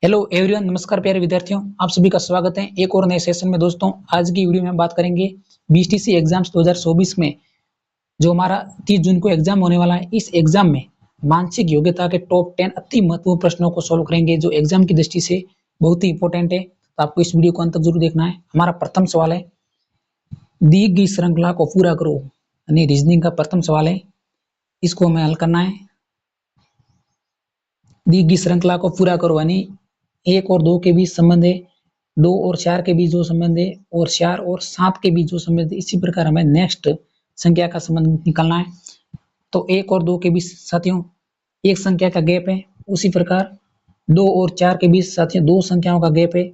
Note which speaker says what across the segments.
Speaker 1: Hello everyone, नमस्कार प्यारे विद्यार्थियों, आप सभी का स्वागत है एक और नए सेशन में। दोस्तों, आज की वीडियो में हम बात करेंगे बीटीसी एग्जाम्स 2024 में जो हमारा 30 जून को एग्जाम होने वाला है। इस एग्जाम में मानसिक योग्यता के टॉप 10 अति महत्वपूर्ण प्रश्नों को सोल्व करेंगे जो एग्जाम की दृष्टि से बहुत ही इंपॉर्टेंट है। तो आपको इस वीडियो को अंत तक जरूर देखना है। हमारा प्रथम सवाल है, दी गई श्रृंखला को पूरा करो, यानी रीजनिंग का प्रथम सवाल है। इसको हमें हल करना है। दी गई श्रृंखला को पूरा करो यानी 1 और 2 के बीच संबंध है, 2 और 4 के बीच जो संबंध है, और 4 और 7 के बीच जो संबंध है। इसी प्रकार हमें नेक्स्ट संख्या का संबंध निकालना है। तो 1 और 2 के बीच साथियों एक संख्या का गैप है, उसी प्रकार 2 और 4 के बीच साथियों 2 संख्याओं का गैप है।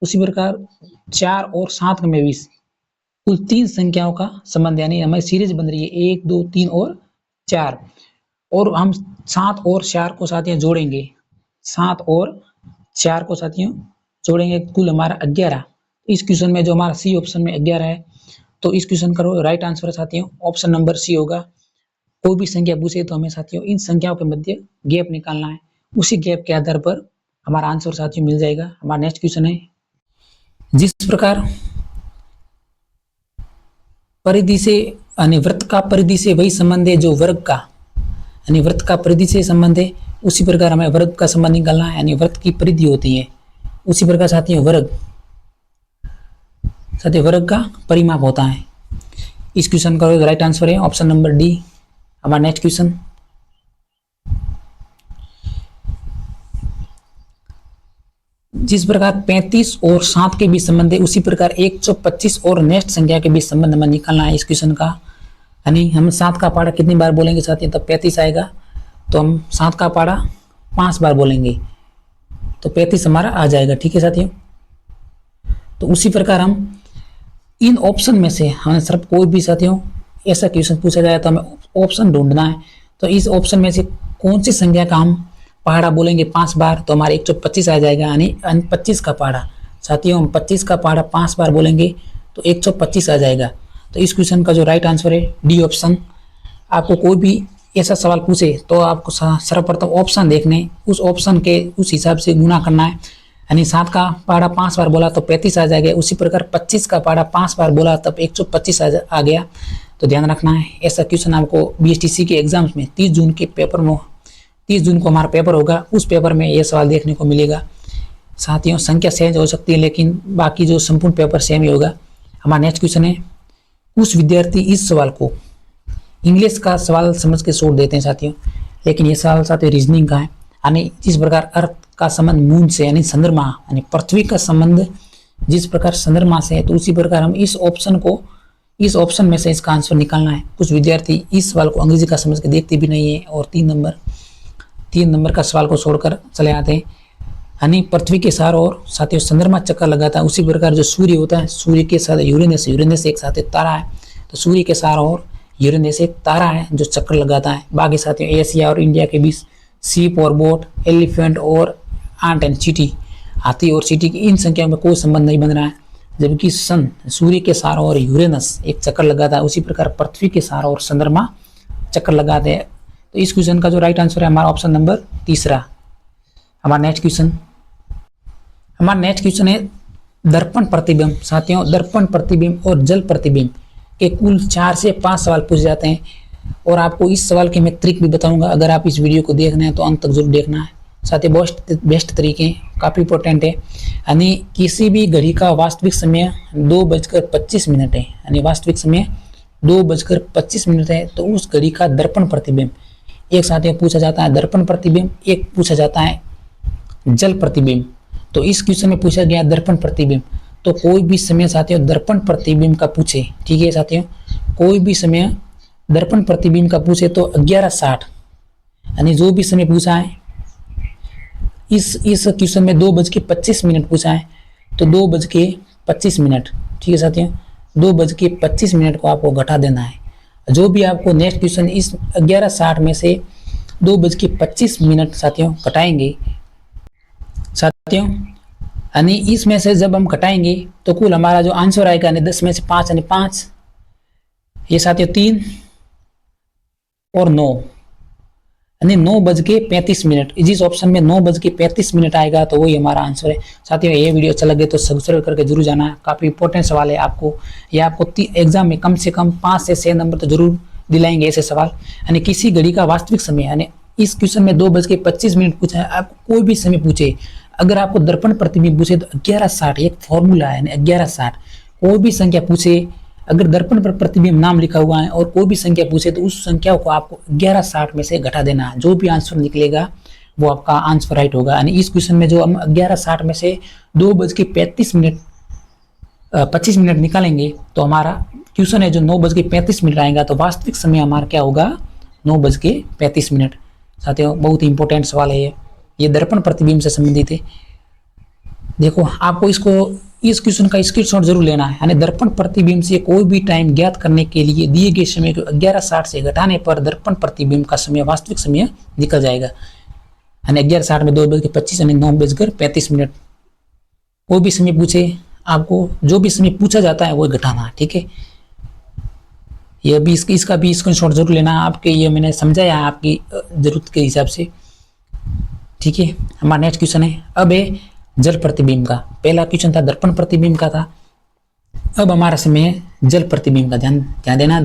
Speaker 1: उसी प्रकार 4 और 7 में भी कुल 3 संख्याओं का संबंध, यानी हमें सीरीज बन रही है 1, 2, 3 और 4। और हम 7 और 4 को साथियों जोड़ेंगे, 7 और 4 को साथियों जोड़ेंगे, कुल हमारा 11। इस क्वेश्चन में जो हमारा सी ऑप्शन में 11 है, तो इस क्वेश्चन का राइट आंसर साथियों ऑप्शन नंबर सी होगा। कोई भी संख्या पूछे तो हमें साथियों इन संख्याओं के मध्य गैप निकालना है, उसी गैप के आधार पर हमारा आंसर साथियों मिल जाएगा। हमारा नेक्स्ट क्वेश्चन है, जिस प्रकार परिधि से यानी वृत्त का परिधि से वही संबंध है जो वर्ग का, यानी वृत्त का परिधि से संबंध है, उसी प्रकार हमें वर्ग का संबंध निकालना है, यानी वृत्त की परिधि होती है। उसी प्रकार साथियों वर्ग का परिमाप होता है। इस क्वेश्चन का राइट आंसर है ऑप्शन नंबर डी। हमारा नेक्स्ट क्वेश्चन, जिस प्रकार 35 और 7 के बीच संबंध है, उसी प्रकार 125 और नेक्स्ट संख्या के बीच संबंध हमें निकालना है। इस क्वेश्चन का यानी हम 7 का पारा कितनी बार बोलेंगे साथियों, तब 35 आएगा। तो हम 7 का पारा 5 बार बोलेंगे तो 35 हमारा आ जाएगा। ठीक है साथियों, तो उसी प्रकार हम इन ऑप्शन में से हमें सिर्फ कोई भी साथियों ऐसा क्वेश्चन पूछा जाए तो हमें ऑप्शन ढूंढना है। तो इस ऑप्शन में से कौन सी संख्या का हम पहाड़ा बोलेंगे 5 बार, तो हमारे 125 आ जाएगा, यानी 25 का पहाड़ा। साथियों हम 25 का पहाड़ा 5 बार बोलेंगे तो 125 आ जाएगा। तो इस क्वेश्चन का जो राइट आंसर है डी ऑप्शन। आपको कोई भी ऐसा सवाल पूछे तो आपको सर्वप्रथम ऑप्शन देखने, उस ऑप्शन के उस हिसाब से गुना करना है। यानी 7 का पहाड़ा 5 बार बोला तो 35 आ जाएगा, उसी प्रकार 25 का पहाड़ा 5 बार बोला तब 125 आ गया। तो ध्यान रखना है, ऐसा क्वेश्चन आपको बीएसटीसी के एग्जाम्स में 30 जून के पेपर में, 30 जून को हमारा पेपर होगा, उस पेपर में यह सवाल देखने को मिलेगा। साथियों संख्या चेंज हो सकती है लेकिन बाकी जो संपूर्ण पेपर सेम ही होगा। हमारा नेक्स्ट क्वेश्चन है, कुछ विद्यार्थी इस सवाल को इंग्लिश का सवाल समझ के छोड़ देते हैं साथियों, लेकिन ये सवाल साथियों रीजनिंग का है। यानी जिस प्रकार अर्थ का संबंध मून से यानी चंद्रमा यानी पृथ्वी का संबंध जिस प्रकार चंद्रमा से है, तो उसी प्रकार हम इस ऑप्शन में से इसका आंसर निकालना है। कुछ विद्यार्थी इस सवाल को अंग्रेजी का समझ के देखते भी नहीं है और 3 नंबर का सवाल को छोड़कर चले आते हैं। यानी पृथ्वी के चारों ओर साथियों चंद्रमा चक्कर लगाता है, उसी प्रकार जो सूर्य होता है, सूर्य के साथ यूरेनस एक साथ तारा है, तो सूर्य के चारों ओर यूरेनस एक तारा है जो चक्कर लगाता है। बाकी साथियों एशिया और इंडिया के बीच सीप और बोट, एलिफेंट और आंट एंड चीटी, हाथी और चीटी की इन संख्याओं में कोई संबंध नहीं बन रहा है। जबकि सन सूर्य के चारों ओर यूरेनस एक चक्कर लगाता है, उसी प्रकार पृथ्वी के चारों ओर चंद्रमा चक्कर लगाते हैं। तो इस क्वेश्चन का जो राइट आंसर है हमारा ऑप्शन नंबर तीसरा। हमारा नेक्स्ट क्वेश्चन है दर्पण प्रतिबिंब। साथियों दर्पण प्रतिबिंब और जल प्रतिबिंब के कुल 4 से 5 सवाल पूछे जाते हैं, और आपको इस सवाल के मैं ट्रिक भी बताऊंगा। अगर आप इस वीडियो को देखना है तो अंत तक जरूर देखना है साथियों। बेस्ट तरीके काफ़ी इंपॉर्टेंट है। यानी किसी भी घड़ी का वास्तविक समय 2:25 है, यानी वास्तविक समय 2:25 है, तो उस घड़ी का दर्पण प्रतिबिंब एक साथियों पूछा जाता है दर्पण प्रतिबिंब, एक पूछा जाता है जल प्रतिबिंब। तो इस क्वेश्चन में पूछा गया दर्पण प्रतिबिंब, तो कोई भी समय साथियों दर्पण प्रतिबिंब का पूछे, ठीक है साथियों, कोई भी समय दर्पण प्रतिबिंब का पूछे तो 11:60, यानी जो भी समय पूछा है इस क्वेश्चन में 2:25 पूछा है तो 2:25, ठीक है साथियों, 2:25 को आपको घटा देना है। जो भी आपको नेक्स्ट क्वेश्चन इस 11:60 में से 2:25 साथियों घटाएंगे साथियों, यानी इसमें से जब हम घटाएंगे तो कुल हमारा जो आंसर आएगा यानी 10 में से 5 यानी 5, ये साथियों 3 और 9, यानी 9:35। जिस ऑप्शन में 9:35 आएगा तो वही हमारा आंसर है। साथियों ये वीडियो अच्छा लगे तो सब्सक्राइब करके जरूर जाना, काफ़ी इंपॉर्टेंट सवाल है आपको। ये आपको एग्जाम में कम से कम 5 से 6 नंबर तो जरूर दिलाएंगे ऐसे सवाल। यानी किसी घड़ी का वास्तविक समय, यानी इस क्वेश्चन में 2:25 पूछा है, आपको कोई भी समय पूछे, अगर आपको दर्पण प्रतिबिंब पूछे तो 1160 एक फॉर्मूला है, 1160। कोई भी संख्या पूछे, अगर दर्पण पर प्रतिबिंब नाम लिखा हुआ है और कोई भी संख्या पूछे तो उस संख्या को आपको 1160 में से घटा देना है। जो भी आंसर निकलेगा वो आपका आंसर राइट होगा। यानी इस क्वेश्चन में जो हम 1160 में से 2:25 निकालेंगे तो हमारा क्वेश्चन है जो 9:35 आएगा, तो वास्तविक समय हमारा क्या होगा 9:35। साथियों बहुत ही इंपॉर्टेंट सवाल है ये दर्पण प्रतिबिंब से संबंधित है। देखो आपको इस क्वेश्चन का स्क्रीनशॉट जरूर लेना है। यानी दर्पण प्रतिबिंब से कोई भी टाइम ज्ञात करने के लिए दिए गए समय को 1160 से घटाने पर दर्पण प्रतिबिंब का समय वास्तविक समय निकल जाएगा। यानी 1160 में 2:25 यानी 9:35। कोई भी समय पूछे, आपको जो भी समय पूछा जाता है वो घटाना है, ठीक है। ये भी इसका भी स्क्रीनशॉट जरूर लेना आपके, ये मैंने समझाया आपकी जरूरत के हिसाब से, ठीक है। हमारा नेक्स्ट क्वेश्चन है अब है जल प्रतिबिंब का। पहला क्वेश्चन था दर्पण प्रतिबिंब का था, अब हमारा समय है जल प्रतिबिंब का। ध्यान देना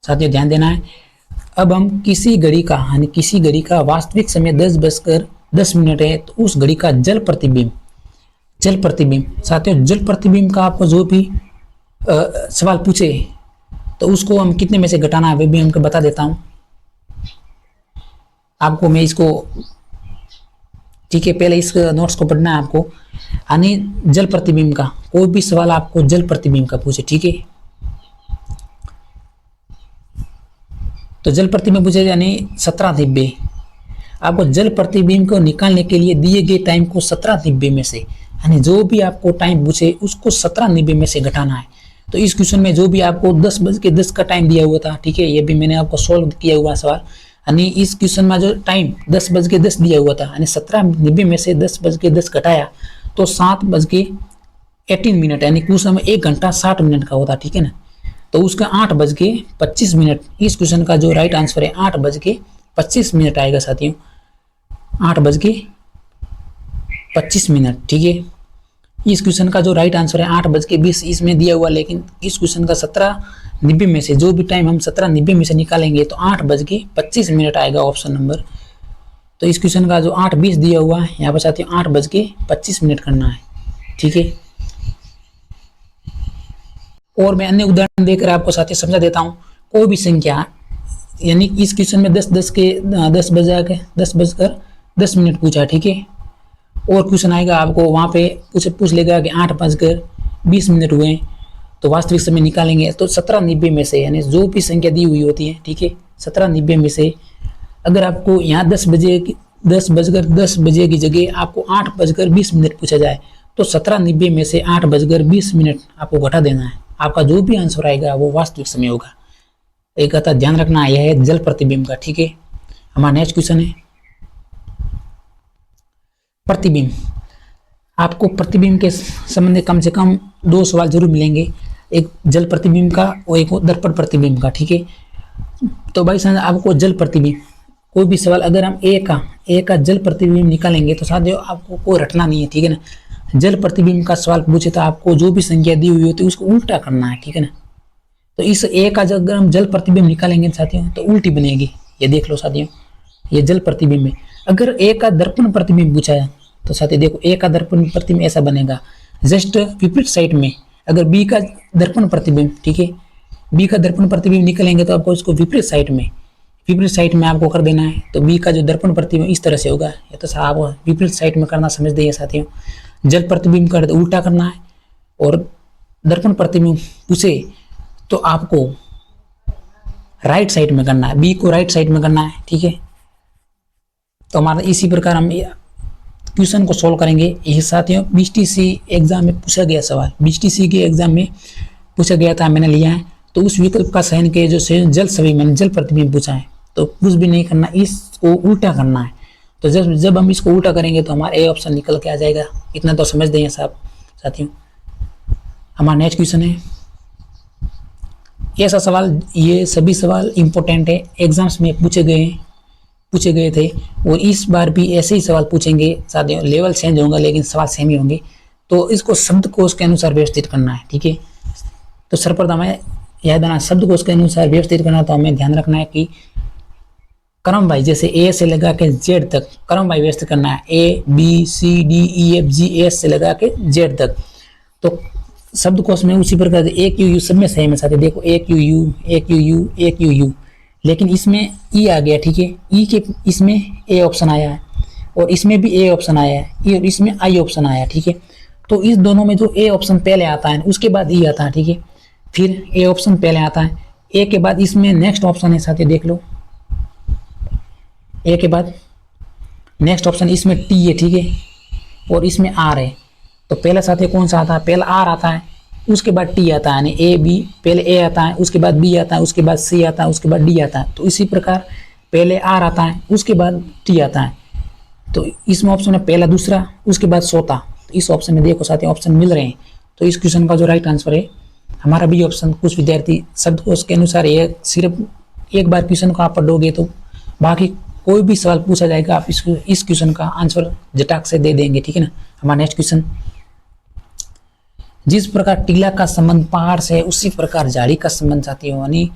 Speaker 1: साथियों, ध्यान देना है। अब हम किसी घड़ी का, यानी किसी घड़ी का वास्तविक समय 10:10 है तो उस घड़ी का जल प्रतिबिंब साथियों जल प्रतिबिंब का आपको जो भी सवाल पूछे तो उसको हम कितने में से घटाना है वे भी हमको बता देता हूं आपको मैं इसको, ठीक है। पहले इस नोट्स को पढ़ना है आपको। यानी जल प्रतिबिंब का कोई भी सवाल आपको जल प्रतिबिंब का पूछे, ठीक है, तो जल प्रतिबिंब पूछे यानी 17:90। आपको जल प्रतिबिंब को निकालने के लिए दिए गए टाइम को 17:90 में से, यानी जो भी आपको टाइम पूछे उसको 17:90 में से घटाना है। तो इस क्वेश्चन में जो भी आपको 10:10 का टाइम दिया हुआ था, ठीक है, ये भी मैंने आपको सोल्व किया हुआ सवाल। यानी इस क्वेश्चन में जो टाइम 10:10 दिया हुआ था, यानी 17:90 में से 10:10 घटाया तो 7:18, यानी क्वेश्चन में 1 घंटा 60 मिनट का होता, ठीक है ना। तो उसका 8:25, इस क्वेश्चन का जो राइट आंसर है 8:25 आएगा साथियों, 8:25, ठीक है। इस क्वेश्चन का जो राइट आंसर है 8:20 इसमें दिया हुआ, लेकिन इस क्वेश्चन का 17:90 में से जो भी टाइम हम 17:90 में से निकालेंगे तो 8:25 आएगा ऑप्शन नंबर। तो इस क्वेश्चन का जो 8:20 दिया हुआ है यहाँ पर साथियों 8:25 करना है, ठीक है। और मैं अन्य उदाहरण देकर आपको साथियों समझा देता हूँ। कोई भी संख्या, यानी इस क्वेश्चन में 10:10 पूछा, ठीक है। और क्वेश्चन आएगा आपको वहाँ पे पूछ लेगा कि 8:20 हुए, तो वास्तविक समय निकालेंगे तो 17:90 में से, यानी जो भी संख्या दी हुई होती है, ठीक है, 17:90 में से अगर आपको यहाँ 10 बजे की जगह आपको 8:20 पूछा जाए तो 17:90 में से 8:20 आपको घटा देना है। आपका जो भी आंसर आएगा वो वास्तविक समय होगा। एक बात ध्यान रखना, यह है जल प्रतिबिंब का, ठीक है। हमारा नेक्स्ट क्वेश्चन है प्रतिबिंब। आपको प्रतिबिंब के संबंध में कम से कम 2 सवाल जरूर मिलेंगे, एक जल प्रतिबिंब का और एक दर्पण प्रतिबिंब का, ठीक है। तो भाई साहब आपको जल प्रतिबिंब कोई भी सवाल अगर हम ए का जल प्रतिबिंब निकालेंगे तो साथियों आपको कोई रटना नहीं है, ठीक है ना। जल प्रतिबिंब का सवाल पूछे तो आपको जो भी संख्या दी हुई होती है उसको उल्टा करना है, ठीक है ना। तो इस ए का अगर हम जल प्रतिबिंब निकालेंगे साथियों तो उल्टी बनेगी, ये देख लो साथियों, ये जल प्रतिबिंब है। अगर ए का दर्पण प्रतिबिंब पूछा है तो साथियों देखो ए का दर्पण प्रतिबिंब ऐसा बनेगा, जस्ट विपरीत साइड में। अगर बी का दर्पण प्रतिबिंब, ठीक है, बी का दर्पण प्रतिबिंब निकलेंगे तो आपको इसको विपरीत साइड में आपको कर देना है। तो बी का जो दर्पण प्रतिबिंब इस तरह से होगा, या तो आप विपरीत साइड में करना समझ दिए साथियों। जल प्रतिबिंब कर उल्टा करना है, और दर्पण प्रतिबिंब पूछे तो आपको राइट साइड में करना है, बी को राइट साइड में करना है, ठीक है। तो हमारा इसी प्रकार हम क्वेश्चन को सोल्व करेंगे। ये साथियों बीटीसी एग्जाम में पूछा गया सवाल, बीटीसी के एग्जाम में पूछा गया था, मैंने लिया है। तो उस विकल्प का चयन के जो जल सभी मैंने जल प्रतिबिंब पूछा है, तो कुछ भी नहीं करना, इसको उल्टा करना है। तो जब हम इसको उल्टा करेंगे तो हमारा ए ऑप्शन निकल के आ जाएगा। इतना तो समझ देंगे साथियों। हमारा नेक्स्ट क्वेश्चन है ऐसा सवाल, ये सभी सवाल इंपॉर्टेंट है, एग्जाम्स में पूछे गए हैं, पूछे गए थे और इस बार भी ऐसे ही सवाल पूछेंगे साथियों। लेवल चेंज होगा लेकिन सवाल सेम ही होंगे, तो इसको शब्दकोश के अनुसार व्यवस्थित करना है, ठीक है। तो सर्वप्रथम हमें याद आना शब्दकोश के अनुसार व्यवस्थित करना, तो हमें ध्यान रखना है कि क्रम वाइज, जैसे ए से लगा के जेड तक क्रम वाइज व्यवस्थित करना है, A B C D E F G S से लगा के जेड तक। तो शब्दकोश में उसी प्रकार एक यू सब में सेम है साथी, देखो एक यू एक यू, लेकिन इसमें ई आ गया, ठीक है। ई के इसमें ए ऑप्शन आया है और इसमें भी ए ऑप्शन आया है और इसमें आई ऑप्शन आया है, ठीक है। तो इस दोनों में जो ए ऑप्शन पहले आता है उसके बाद ई आता है, ठीक है। फिर ए ऑप्शन पहले आता है, ए के बाद इसमें नेक्स्ट ऑप्शन है साथी, देख लो ए के बाद नेक्स्ट ऑप्शन इसमें टी है, ठीक है, और इसमें आर है। तो पहला साथी कौन सा आता है, पहला आर आता है, उसके बाद टी आता है, यानी ए बी, पहले ए आता है, उसके बाद बी आता है, उसके बाद सी आता है, उसके बाद डी आता है। तो इसी प्रकार पहले आर आता है, उसके बाद टी आता है। तो इसमें ऑप्शन है पहला दूसरा, उसके बाद चौथा। तो इस ऑप्शन में देखो साथी ऑप्शन मिल रहे हैं, तो इस क्वेश्चन का जो राइट आंसर है हमारा बी ऑप्शन। कुछ विद्यार्थी शब्दकोश के अनुसार ये सिर्फ एक बार क्वेश्चन को आप पढ़ोगे तो बाकी कोई भी सवाल पूछा जाएगा आप इस क्वेश्चन का आंसर झटाक से दे देंगे, ठीक है ना। हमारा नेक्स्ट क्वेश्चन, जिस प्रकार टीला का संबंध पहाड़ से है उसी प्रकार झाड़ी का संबंध साथियों, यानी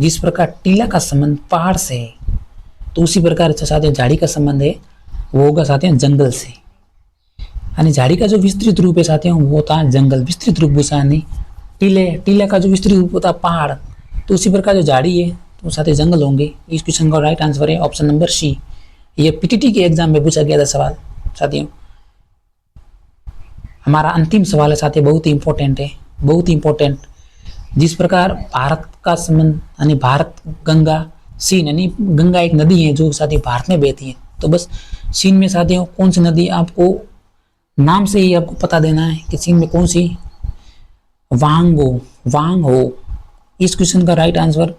Speaker 1: जिस प्रकार टीला का संबंध पहाड़ से है तो उसी प्रकार साथियों झाड़ी का संबंध है वो होगा साथियों जंगल से। यानी झाड़ी का जो विस्तृत रूप है साथियों वो होता है जंगल, विस्तृत रूप होता है। टीले का जो विस्तृत रूप होता है पहाड़, तो उसी प्रकार जो झाड़ी है तो साथियों जंगल होंगे। इस क्वेश्चन का राइट आंसर है ऑप्शन नंबर सी। ये पीटीटी के एग्जाम में पूछा गया था सवाल साथियों। हमारा अंतिम सवाल है साथियों, बहुत ही इंपॉर्टेंट है, बहुत ही इंपॉर्टेंट। जिस प्रकार भारत का संबंध यानी भारत गंगा सीन, यानी गंगा एक नदी है जो साथियों भारत में बहती है। तो बस सीन में साथियों कौन सी नदी, आपको नाम से ही आपको पता देना है कि सीन में कौन सी, वांग हो। इस क्वेश्चन का राइट आंसर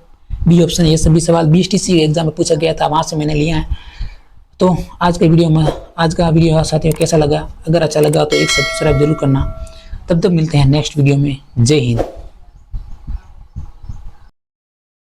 Speaker 1: बी ऑप्शन। ये सभी सवाल बीएसटीसी एग्जाम में पूछा गया था, वहां से मैंने लिया है। तो आज का वीडियो साथियों कैसा लगा, अगर अच्छा लगा तो एक सब्सक्राइब जरूर करना। तब तक मिलते हैं नेक्स्ट वीडियो में। जय हिंद।